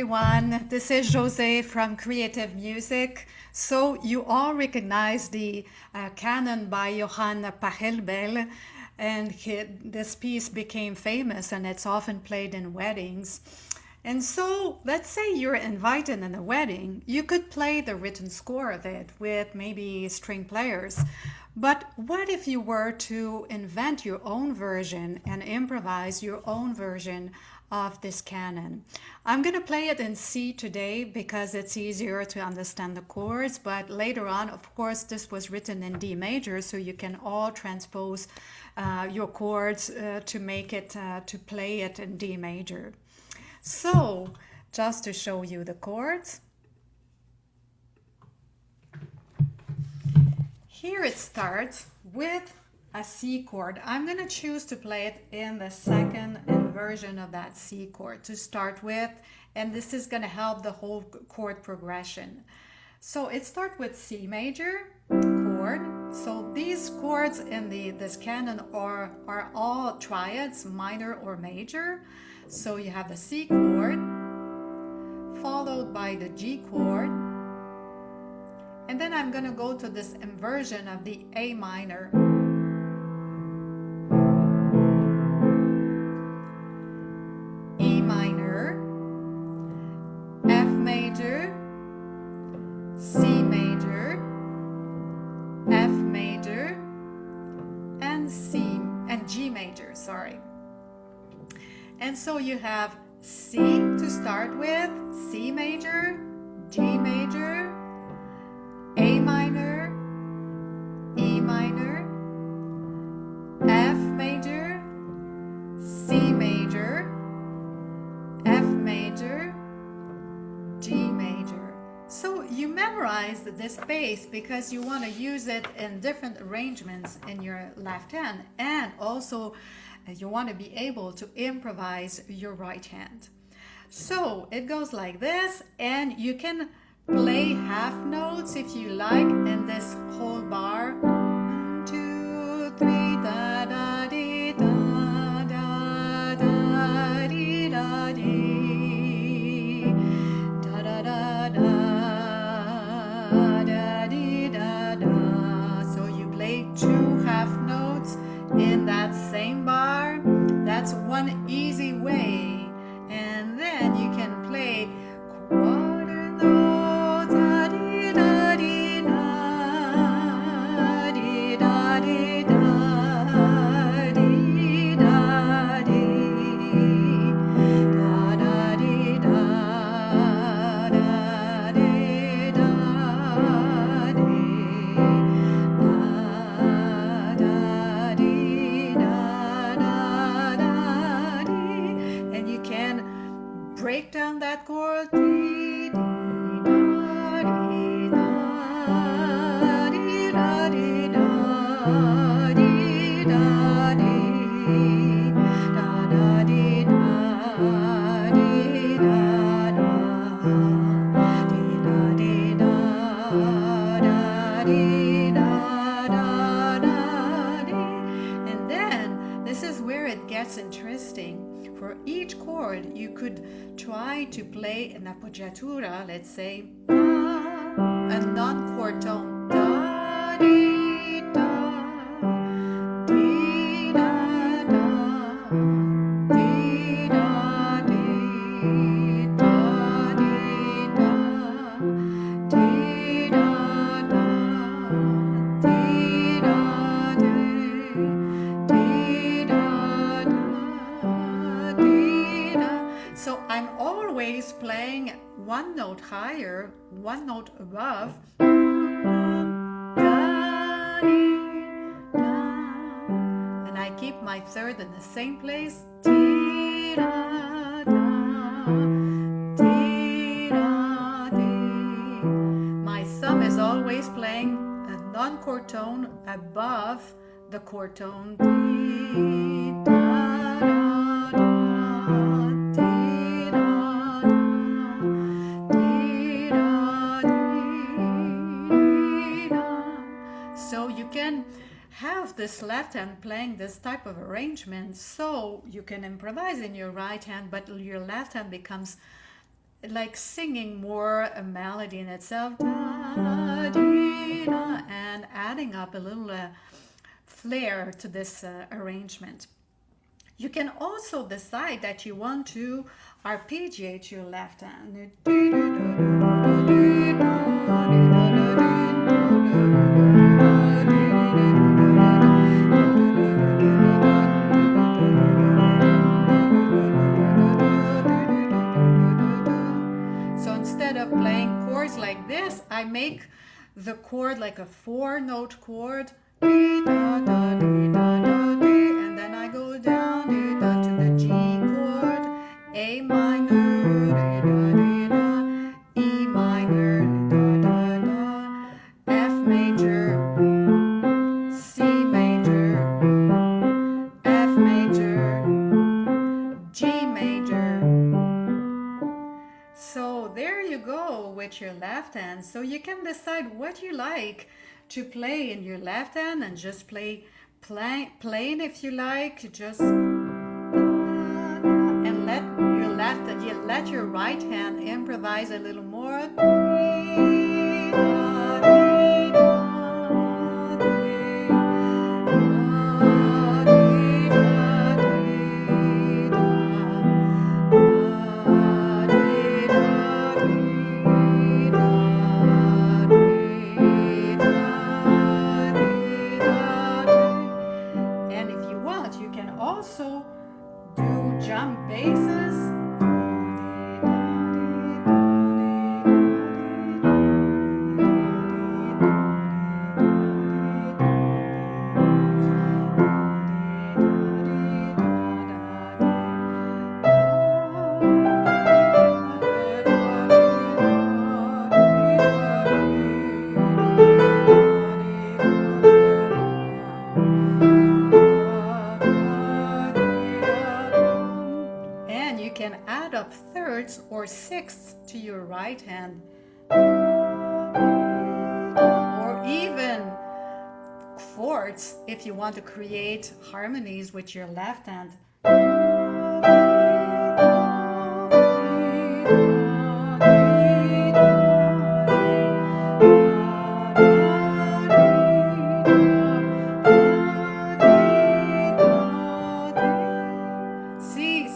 everyone. This is Josee from Creative Music. So you all recognize the canon by Johann Pachelbel, and this piece became famous and it's often played in weddings. And so let's say you're invited in a wedding, you could play the written score of it with maybe string players. But what if you were to invent your own version and improvise your own version of this canon? I'm going to play it in C today because it's easier to understand the chords, but later on, of course, this was written in D major, so you can all transpose your chords to make it, to play it in D major. So, just to show you the chords, here it starts with a C chord. I'm going to choose to play it in the second inversion of that C chord to start with, and this is going to help the whole chord progression. So it starts with C major chord. So these chords in this canon are all triads, minor or major. So you have the C chord, followed by the G chord, and then I'm going to go to this inversion of the A minor. E minor, F major, C major, F major, and G major, sorry. And so you have C to start with, C major, G major, A minor, E minor, F major, C major, F major, G major. So you memorize this bass because you want to use it in different arrangements in your left hand, and also you want to be able to improvise your right hand. So it goes like this, and you can play half notes if you like in this whole bar. 1, 2, 3, da da dee da da da dee da dee da da da da dee da da. So you play 2 half notes in that same bar. That's one easy way, and then you can play quarter notes, da dee da dee da dee da dee da dee da dee da da dee da da dee da dee da dee da da dee, and you can break down that chord. Dee, dee, da, dee, da, dee, da, dee, da, dee, da, dee, da, da, dee, da, dee, da, da, dee, da, dee, da, dee, da, da, dee. And then this is where it gets interesting. For each chord, you could try to play an appoggiatura, let's say, a non-chord tone. Da, dee, da, dee, da, da, dee, da, dee, da, dee, da, dee, da, da, dee, da, dee, da, da. So I'm always playing one note higher, one note above, and I keep my third in the same place. My thumb is always playing a non-chord tone above the chord tone. So you can have this left hand playing this type of arrangement, so you can improvise in your right hand, but your left hand becomes like singing more a melody in itself, da, dee, da, and adding up a little flair to this arrangement. You can also decide that you want to arpeggiate your left hand. So instead of playing chords like this, I make the chord like a 4-note chord. And then I go down to the G chord, A minor, E minor, F major, C major, F major, G major. So there you go with your left hand. So you can decide what you like to play in your left hand and just play plain if you like, just and let your right hand improvise a little more. And if you want, you can also do jump basses. And you can add up thirds or sixths to your right hand, or even fourths if you want to create harmonies with your left hand.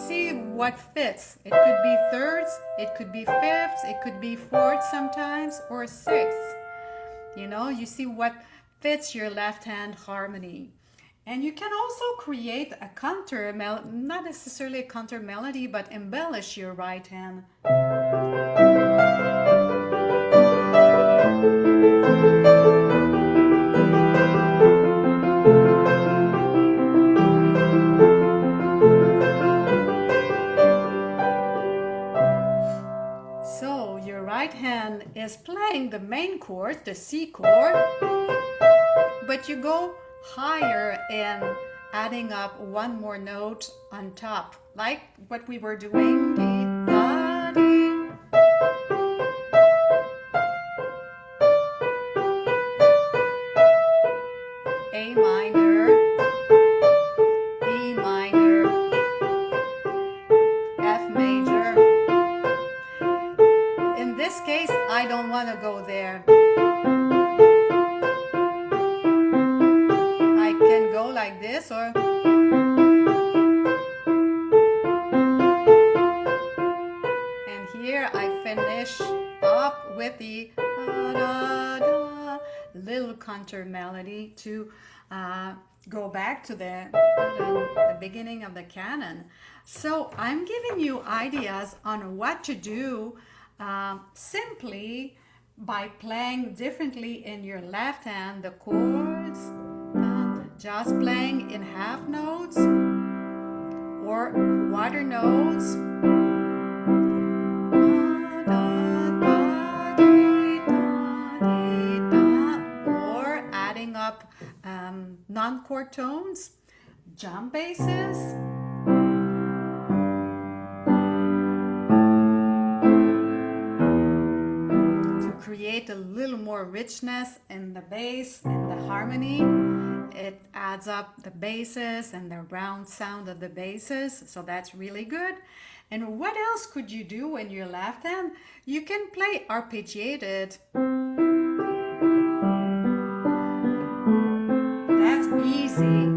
See what fits. It could be thirds, it could be fifths, it could be fourths sometimes, or sixths. You know, you see what fits your left hand harmony. And you can also create a counter melody, not necessarily a counter melody, but embellish your right hand. So your right hand is playing the main chord, the C chord, but you go higher in adding up one more note on top, like what we were doing. A minor, E minor, F major. In this case, I don't want to go there. I can go like this, or and here I finish up with the little counter melody to go back to the beginning of the canon. So I'm giving you ideas on what to do simply by playing differently in your left hand the chords, just playing in half notes or quarter notes, or adding up non-chord tones, jump basses, create a little more richness in the bass and the harmony. It adds up the basses and the round sound of the basses, so that's really good. And what else could you do in your left hand? You can play arpeggiated. That's easy.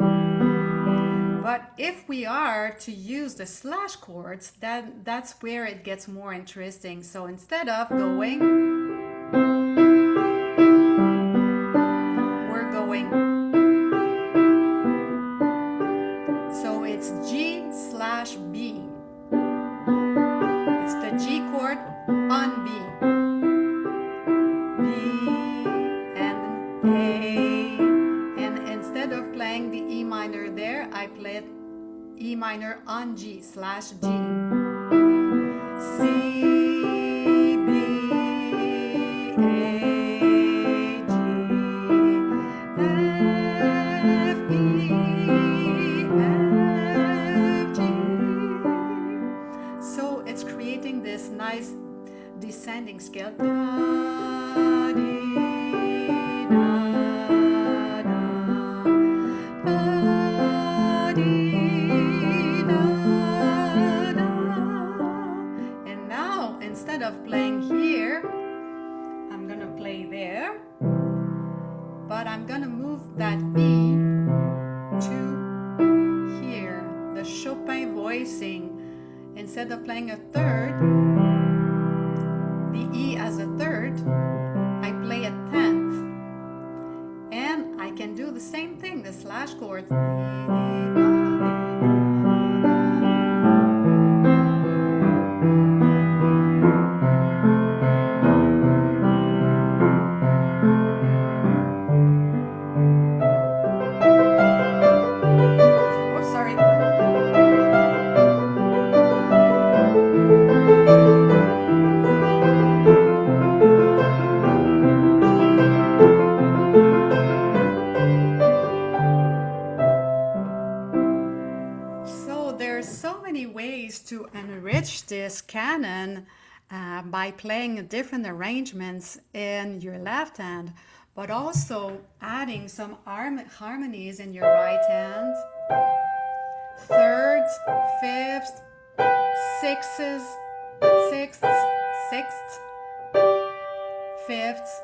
But if we are to use the slash chords, that's where it gets more interesting. So instead of going, we're going. So it's G/B. It's the G chord on B. B and A. And instead of playing the E minor there, I played E minor on G/G. C, B, A, G, F, E, F, G. So it's creating this nice descending scale. Da, dee, da, da, da, dee, da, da. And now, instead of playing here, I'm gonna play there, but I'm gonna move that E to here, the Chopin voicing. Instead of playing a third, the E as a third, I play a 10th. And I can do the same thing, the slash chord. Oh, sorry. There's so many ways to enrich this canon by playing different arrangements in your left hand, but also adding some harmonies in your right hand. Thirds, fifths, sixths, sixths, fifths,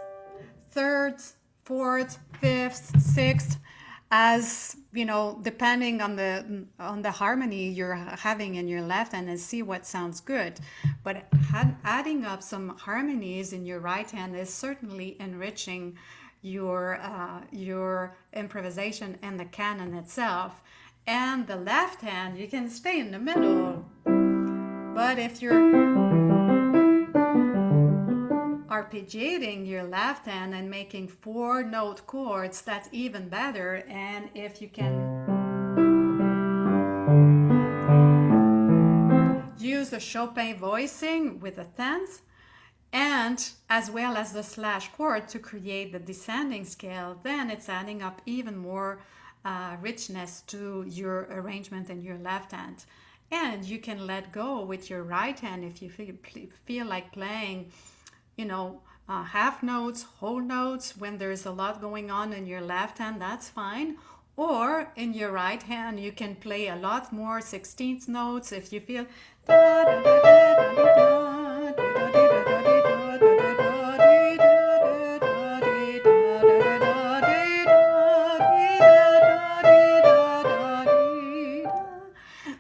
thirds, fourths, fifths, sixths, as you know, depending on the harmony you're having in your left hand, and see what sounds good. But adding up some harmonies in your right hand is certainly enriching your improvisation and the canon itself. And the left hand, you can stay in the middle, but if you're arpeggiating your left hand and making 4-note chords, that's even better. And if you can use the Chopin voicing with the 10th, and as well as the slash chord to create the descending scale, then it's adding up even more richness to your arrangement in your left hand. And you can let go with your right hand if you feel like playing, you know, half notes, whole notes. When there's a lot going on in your left hand, that's fine. Or in your right hand, you can play a lot more 16th notes if you feel.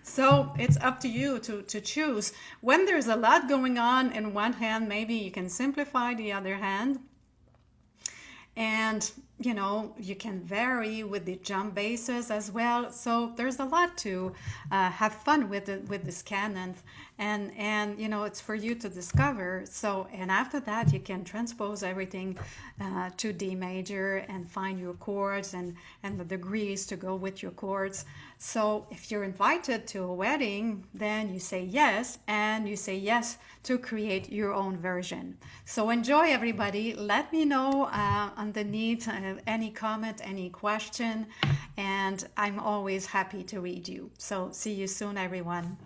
So it's up to you to choose. When there's a lot going on in one hand, maybe you can simplify the other hand. And, you know, you can vary with the jump basses as well. So there's a lot to have fun with this canon. And you know, it's for you to discover. So, and after that, you can transpose everything to D major and find your chords and the degrees to go with your chords. So if you're invited to a wedding, then you say yes, and you say yes to create your own version. So enjoy, everybody. Let me know underneath any comment, any question, and I'm always happy to read you. So see you soon, everyone.